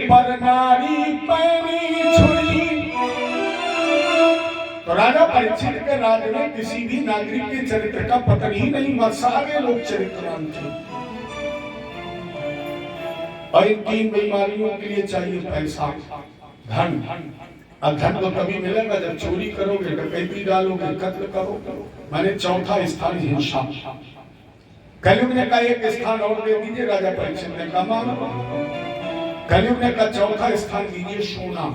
पर नारी पैनी छुरी। तो राजा परीक्षित के राज में किसी भी नागरिक के चरित्र का पतन ही नहीं हुआ, सारे लोग चरित्रवान थे। और इन तीन बीमारियों के लिए चाहिए पैसा, धन। और धन तो तभी मिलेगा जब चोरी करोगे, डकैती डालोगे, कत्ल करोगे। मैंने चौथा स्थान हिंसा। कलयुग ने कहा एक स्थान और दे दीजिए, राजा परीक्षित ने कहा मांगो। कलयुग ने कहा चौथा स्थान दीजिए, सोना।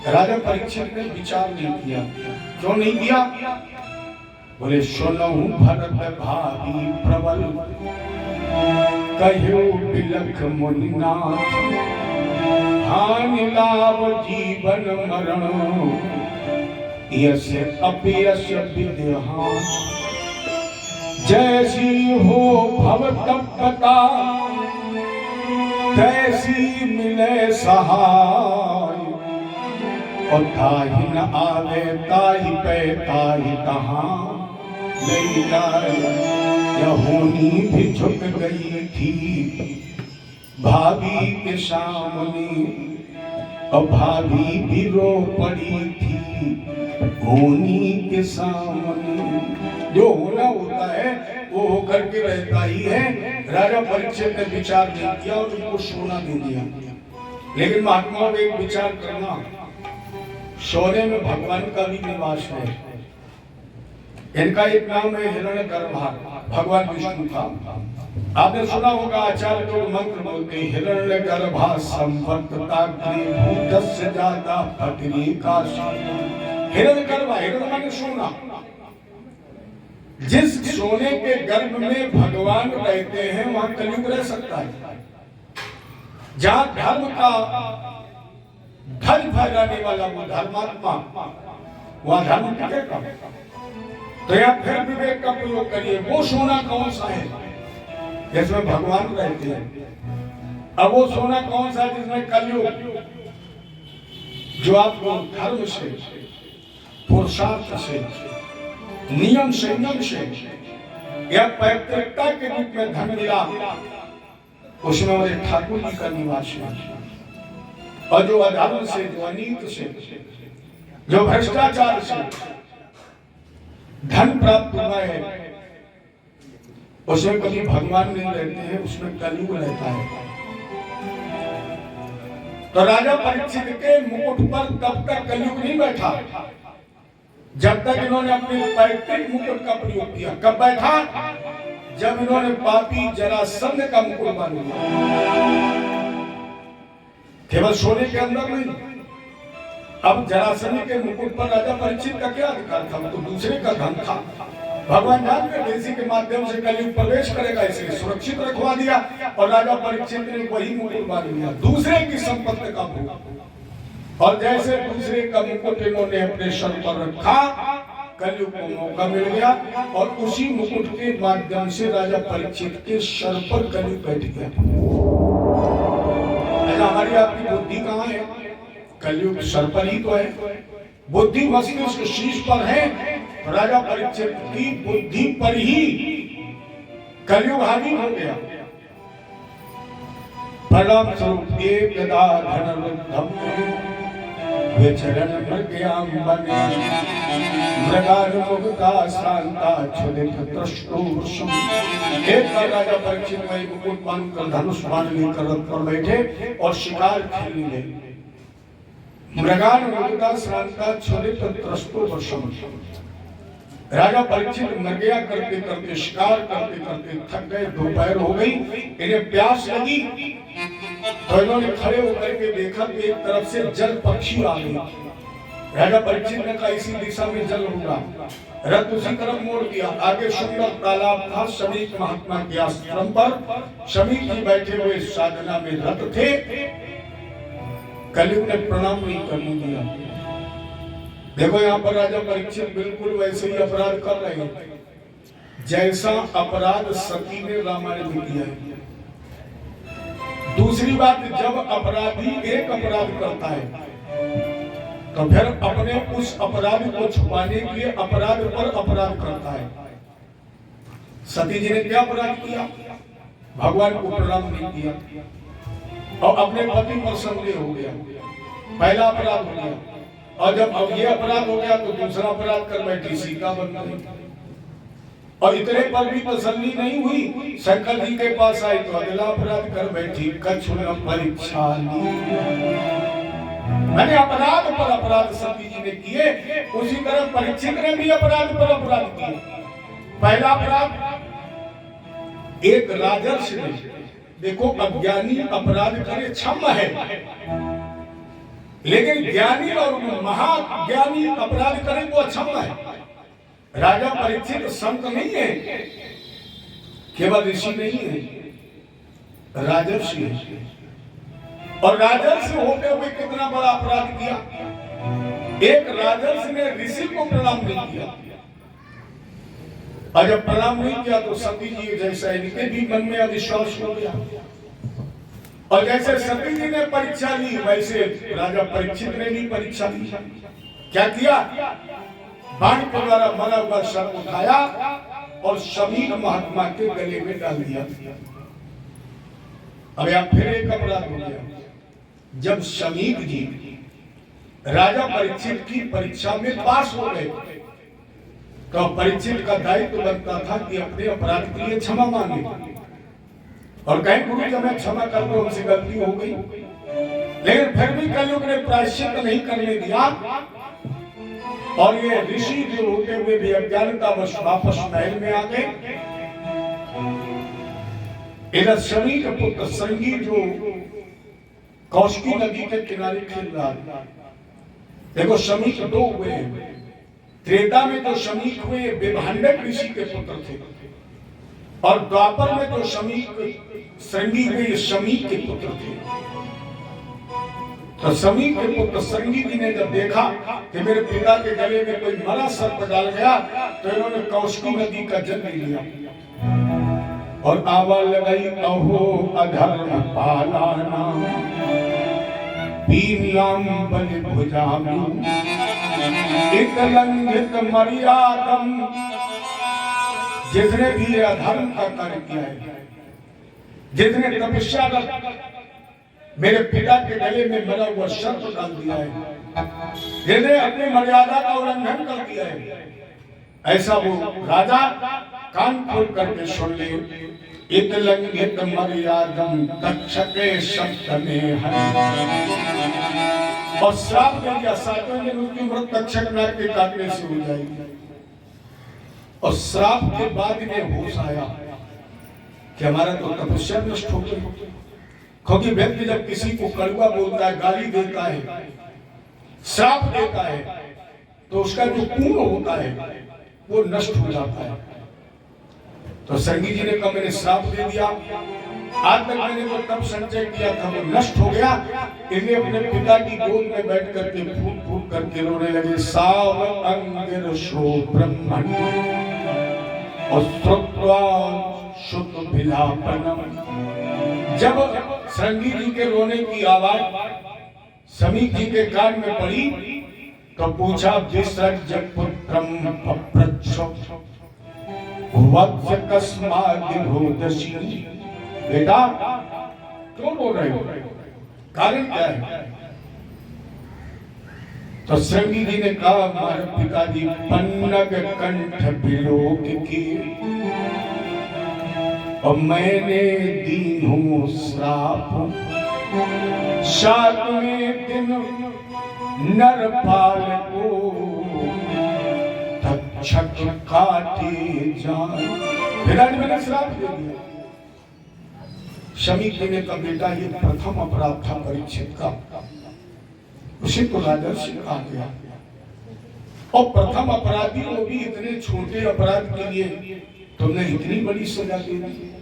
राजा परीक्षित ने विचार नहीं किया। क्यों नहीं दिया? बोले सुनहु भरत भावी प्रबल, कहो बिलख मुनिनाथ। हानि लाभ जीवन मरण, यश अपयश विद्यहान। जैसी हो भव तपता, तैसी मिले सहाय। और ताहि न आवे ताहि पे ताहि तहां ले जाए। यहोनी भी झुक गई थी भाभी के सामने, और भाभी भी रो पड़ी थी होनी के सामने। जो होना होता है वो होकर के रहता ही है। राजा परीक्षित ने विचार नहीं किया और उनको सोना दे दिया। लेकिन महात्माओं को एक विचार करना, सोने में भगवान का भी निवास है। इनका एक नाम है हिरण्यगर्भा, भगवान विष्णु का। आपने सुना होगा आचार्य लोग मंत्र बोलते हैं, हिरण्यगर्भा संवर्तता भूतस्य जाता पत्नी का। हिरण्यगर्भा, हिरण्य माने सोना। जिस सोने के गर्भ में भगवान रहते हैं वहां कलयुग रह सकता है। जहां धर्म का ध्वज फहराने वाला वो धर्मात्मा, वहां धर्म टिकेगा। तो यहाँ फिर विवेक का प्रयोग करिए। वो सोना कौन सा है जिसमें भगवान रहते हैं? अब वो सोना कौन सा है जिसमें कलयुग, जो आपको धर्म से, पुरुषार्थ से, नियम संयम से या पैतृकता के रूप में धन मिला, उसमें मुझे ठाकुर जी का निवास है। और जो अधर्म से, जो अनीत से, जो भ्रष्टाचार से धन प्राप्त हुआ है, उसमें कभी भगवान नहीं रहते हैं, उसमें कलयुग रहता है। तो राजा परीक्षित के मुकुट पर तब तक कलयुग नहीं बैठा जब तक इन्होंने अपने पैतृक मुकुट का प्रयोग किया। कब बैठा? जब इन्होंने पापी जरासंध का मुकुट बांध लिया। केवल सोने के अंदर नहीं। अब जरासंध के मुकुट पर राजा परीक्षित का क्या अधिकार था? तो दूसरे का धन था। भगवान जानते थे इसी के माध्यम से कलयुग प्रवेश करेगा, इसलिए सुरक्षित रखवा दिया। और राजा परीक्षित ने वही मुकुट बांध लिया, दूसरे की संपत्ति का भोग। और जैसे दूसरे का मुकुट इन्होंने अपने सर पर रखा, कलयुग को मौका मिल गया और उसी मुकुट के माध्यम से राजा परीक्षित के सर पर कलयुग बैठ गया। हमारी आपकी बुद्धि कहाँ है? कलयुग सर पर ही तो है। बुद्धि मस्तिष्क शीश पर है। राजा परीक्षित की बुद्धि पर ही कलयुग हावी हो गया। परिणाम स्वरूप एक धनुर्धम विचरण मृगयाम बने, मृगानुमुक्ता शांता क्षुधित तृष्टुषु। एक बार राजा परीक्षित भाई मुकुट बांधकर धनुष बाण लेकर रथ पर बैठे और शिकार खेलने लगे। मृगानुमुक्ता शांता क्षुधित तृष्टुषु। राजा परीक्षित मृगया करते करते, शिकार करते करते थक गए, दोपहर हो गई, इन्हें प्यास लगी। तो इन्होंने खड़े होकर के देखा कि एक तरफ से जल पक्षी आ गई। राजा परीक्षित ने कहा इसी दिशा में जल होगा। रथ उसी तरफ मोड़ दिया। आगे सुंदर तालाब था। शमीक महात्मा के आश्रम पर शमीक जी बैठे हुए साधना में रत थे। कलयुग ने प्रणाम नहीं करने दिया। देखो यहाँ पर राजा परीक्षित बिल्कुल वैसे ही अपराध कर रहे हैं जैसा अपराध सती ने रामायण में किया है। दूसरी बात, जब अपराधी एक अपराध करता है तो फिर अपने उस अपराध को छुपाने के लिए अपराध पर अपराध करता है। सती जी ने क्या अपराध किया? भगवान को प्रणाम नहीं किया। और अपने पति पर संदेह हो गया, पहला अपराध हो गया। और जब अब ये अपराध हो गया तो दूसरा अपराध कर बैठी, सीता बन गई। और इतने पर भी तसल्ली नहीं हुई, शंकर जी के पास आई तो अगला अपराध कर बैठी, कछु न परीक्षा मैंने अपराध पर अपराध सती जी ने किए, उसी तरह परीक्षित ने भी अपराध पर अपराध किए। पहला अपराध, एक राजर्ष ने, देखो अज्ञानी अपराध करे क्षमा है, लेकिन ज्ञानी और महाज्ञानी अपराध करे वो अक्षम्य है। राजा परीक्षित संत नहीं है, केवल ऋषि नहीं है, राजर्षि है। और राजर्षि होते हुए कितना बड़ा अपराध किया। एक राजर्षि ने ऋषि को प्रणाम नहीं किया, और जब प्रणाम नहीं किया तो सती जी जैसा इनके भी मन में अविश्वास हो गया। और जैसे सती जी ने परीक्षा ली, वैसे राजा परीक्षित ने भी परीक्षा ली। क्या किया? बाण के द्वारा मरा हुआ शव उठाया और शमीक महात्मा के गले में डाल दिया। अब यहाँ फिर एक अपराध हो गया। जब शमीक जी राजा परीक्षित की परीक्षा में पास हो गए तो परीक्षित का दायित्व बनता था कि अपने अपराध के लिए क्षमा मांगे और कहें गुरु जब मैं क्षमा कर दो, हमसे गलती हो गई। लेकिन फिर भी कलयुग ने प्रायश्चित नहीं करने दिया और ये ऋषि जो होते हुए भी अज्ञानता वापस महल में आ गए। इधर शमी के पुत्र संगी जो कौशिकी नदी के किनारे खेल रहा है। देखो शमीक दो हुए हैं। त्रेता में तो शमीक हुए विभांडक ऋषि के पुत्र थे और द्वापर में तो शमीक संगी हुए शमीक के पुत्र थे। तो शमीक के पुत्र संगी जी ने जब देखा कि मेरे पिता के गले में कोई मरा सर्प डाल गया तो इन्होंने कौशिकी नदी का जल लिया और आवाज लगाई, अहो अधर्म पालाना पीनियाम बल भुजामी एक लंघित मर्यादम। जिसने भी अधर्म का कार्य किया है, जिसने तपस्या मेरे पिता के गले में मरा हुआ सर्प डाल दिया है, जिसने अपनी मर्यादा का उल्लंघन कर दिया है, ऐसा वो राजा कान खोल करके सुन ले। इत लंघित मर्यादम तक्षके शब्द में है और श्राप दे दिया, सातवें दिन उसकी मृत तक्षक नाग के काटने से हो जाएगी। और श्राप के बाद में होश आया कि हमारा तो तपस्या नष्ट हो गई। क्योंकि व्यक्ति जब किसी को कड़वा बोलता है, गाली देता है, श्राप देता है, तो उसका जो पुण्य होता है वो नष्ट हो जाता है। तो संगी जी ने कहा मैंने श्राप दे दिया, आज तक मैंने तो तब संचय किया था वो नष्ट हो गया। इसलिए अपने पिता की गोद में बैठ करके फूट फूट करके रोने लगे। साव अंगिर शो ब्रह्मण और श्रुत्वा शुद्ध विलापनम। जब संगी जी के रोने की आवाज समीक जी के कान में पड़ी तो पूछा, विसर्ज पुत्रम पप्रच्छ वत्स कस्मादिभूतसी। बेटा क्यों बोल रहे हो, कारण क्या है? तो संगी जी ने कहा, हमारे पिताजी पन्नग कंठ विलोक की और मैंने दी हूं श्राप। सातवें दिन नरपाल को तक्षक काटे जाए। पिताजी मैंने श्राप दे दिया। शमी जी ने कहा, बेटा ये प्रथम अपराध था परीक्षित का, उसे तो राजर्षि कहा गया। और प्रथम अपराधी को भी इतने छोटे अपराध के लिए तुमने इतनी बड़ी सजा दे दी।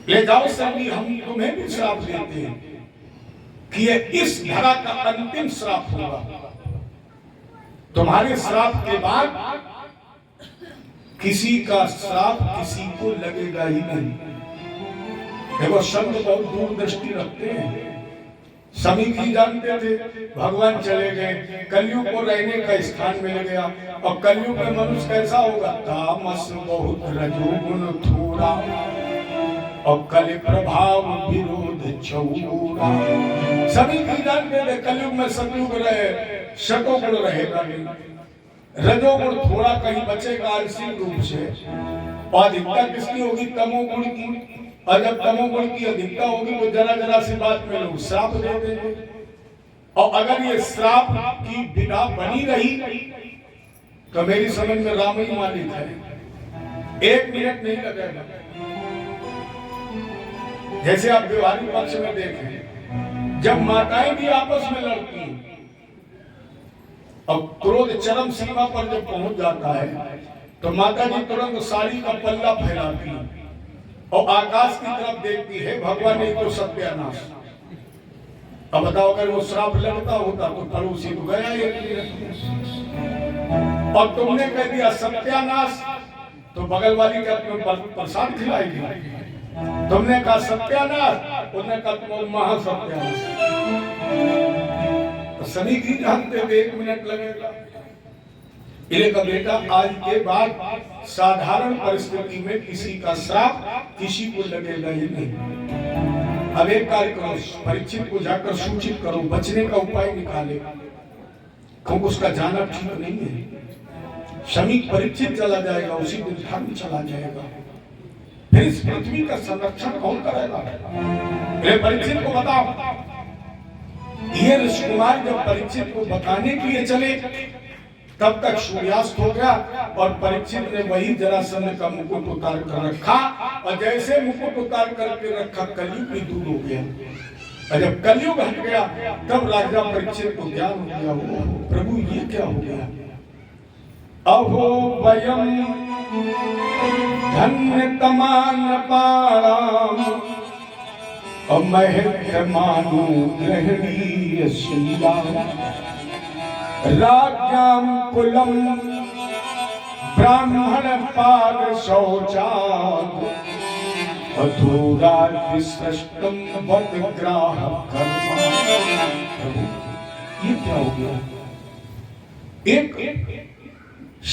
ले जाओ संगी, हम तुम्हें भी श्राप देते हैं कि ये इस धरा का अंतिम श्राप होगा। तुम्हारे श्राप के बाद किसी का श्राप किसी को लगेगा ही नहीं। देखो शब्द बहुत दूरदृष्टि रखते हैं। समीक जी जानते थे भगवान चले गए, कलयुग को रहने का स्थान मिल गया। और कलयुग में मनुष्य कैसा होगा? तामस बहुत रजोगुण थोड़ा। और कल प्रभाव विरोध चौरा। सभी जानते थे कलयुग में सतयुग रहे, शतोगुण रहेगा नहीं, रजोगुण थोड़ा कहीं बचेगा आंशिक रूप से, और अधिकता किसकी होगी? तमोगुण की। और जब तमोगुण की अधिकता होगी तो जरा जरा सी बात में लोग श्राप दे देंगे, और अगर ये श्राप की विधा बनी रही तो मेरी समझ में राम ही मालिक है, 1 मिनट नहीं लगेगा। जैसे आप व्यवहारिक पक्ष में देखें, जब माताएं भी आपस में लड़ती हैं और क्रोध चरम सीमा पर जब पहुंच जाता है तो माता जी तुरंत साड़ी का पल्ला फैलाती है और आकाश की तरफ देखती है, भगवान ने तो सत्यानाश। अब बताओ अगर वो श्राप लगता होता तो पड़ोसी तो गया ही, और तुमने कह दिया सत्यानाश तो बगल वाली क्या तुम्हें प्रसाद खिलाएगी? तुमने कहा सत्यानाश, उसने कहा तुम महासत्यानाश। तो सभी की जानते थे 1 मिनट लगेगा। इले का बेटा आज के बाद साधारण परिस्थिति में किसी का श्राप किसी को लगेगा ही नहीं। अब एक कार्य करो, परीक्षित को जाकर सूचित करो, बचने का उपाय निकाले, क्योंकि उसका जाना ठीक नहीं है। श्रमिक परीक्षित चला जाएगा, उसी दिन धर्म चला जाएगा, फिर इस पृथ्वी का संरक्षण कौन करेगा? परीक्षित को बताओ। ये ऋषि कुमार जब परीक्षित को बताने के लिए चले तब तक सूर्यास्त हो गया, और परीक्षित ने वही जरासंध का मुकुट उतार कर रखा, और जैसे मुकुट उतार करके रखा कलयुग भी दूर हो गया। और जब कलयुग हट गया तब राजा परीक्षित को ज्ञान हो गया, वो प्रभु ये क्या हो गया? अहो वयम धन्य तमान पाराम अमहमानु ग्रहणीय शीला राज्याम कुलम ब्राह्मण पाद शौचा अधूरार्थ सृष्टम वद ग्राह कर्मा। ये क्या हो गया? एक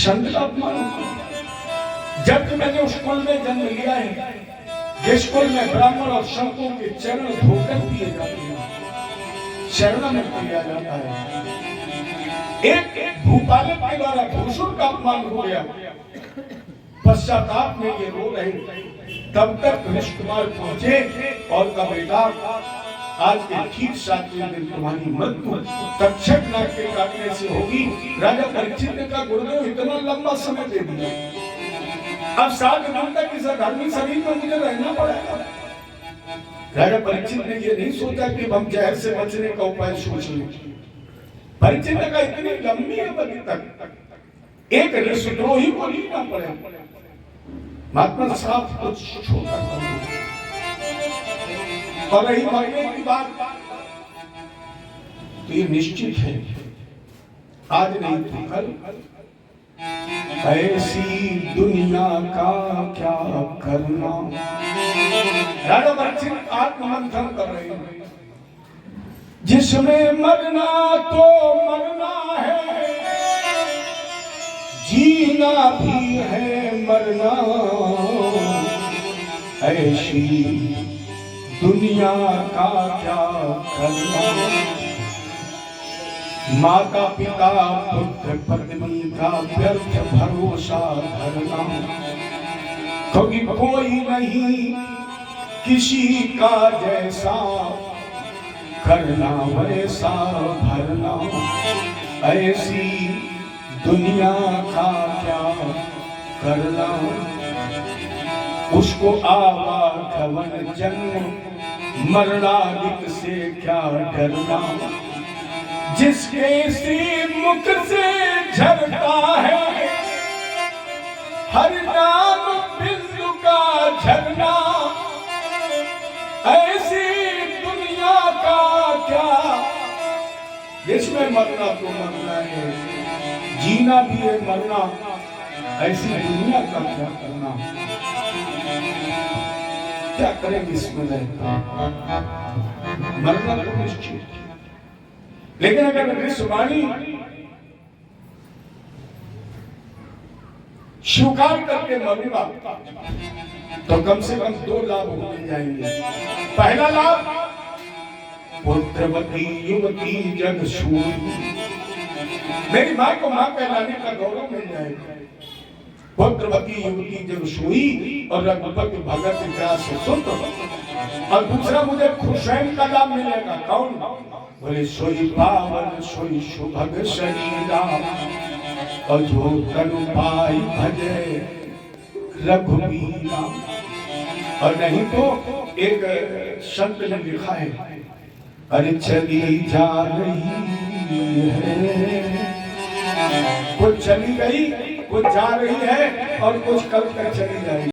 संत का अपमान। जब मैंने उस कुल में जन्म लिया है जिस कुल में ब्राह्मण और संतों के चरण धोकर दिए जाते हैं, शरण में दिया जाता है, एक भूपालक के द्वारा भूषण का अपमान हो गया। पश्चाताप में ये रो रहे, तब तक ऋषि कुमार पहुंचे और का बेटा आज के ठीक 7वें दिन तुम्हारी मृत्यु तक्षक नाग के काटने से होगी। राजा परीक्षित ने कहा गुरुदेव इतना लंबा समय दे दिया, अब 7 दिन तक इस धर्मी शरीर में मुझे रहना पड़ेगा। राजा परीक्षित ने ये नहीं सोचा कि हम जहर से बचने का उपाय सोच लें। परीक्षित ने कहा इतनी लंबी अवधि तक एक ऋषिद्रोही को लेना पड़े, महात्मा साहब कुछ छोटा कर। और रही मरने की बात तो ये निश्चित है, आज नहीं तो कल ऐसी दुनिया का क्या करना। राजा परीक्षित आत्ममंथन कर रहे हैं, जिसमें मरना तो मरना है, जीना भी है मरना, ऐसी दुनिया का क्या करना। माता पिता पुत्र पत्नी का व्यर्थ भरोसा धरना, क्योंकि कोई नहीं किसी का जैसा, करना वैसा भरना, ऐसी दुनिया का क्या करना। उसको आवागमन जन्म मरणादिक से क्या डरना, जिसके श्री मुख से झरता है हर नाम बिंदु का झरना, ऐसी दुनिया का क्या। जिसमें मरना तो मरना है, जीना भी है मरना, ऐसी दुनिया का क्या करना। क्या करेंगे इसमें रहकर, मरना तो निश्चित। लेकिन अगर ऋषिवाणी स्वीकार करके मरूंगा तो कम से कम 2 लाभ हो जाएंगे। पहला लाभ, पुत्रवती युवती जग सूरी, मेरी माँ को माँ कहलाने का गौरव मिल जाएगा। पुत्रवती युवती जग सूरी और रघुपति भगत व्यास सुत। और दूसरा मुझे खुशैन का लाभ मिलेगा। कौन? बोले सोई पावन सोई सुभग शरीरा, और जो तनु पाई भजे रघुबीरा। और नहीं तो एक संत ने लिखा है, अरे चली जा रही है, कुछ चली गई, कुछ जा रही है और कुछ कल तक चली जाएगी।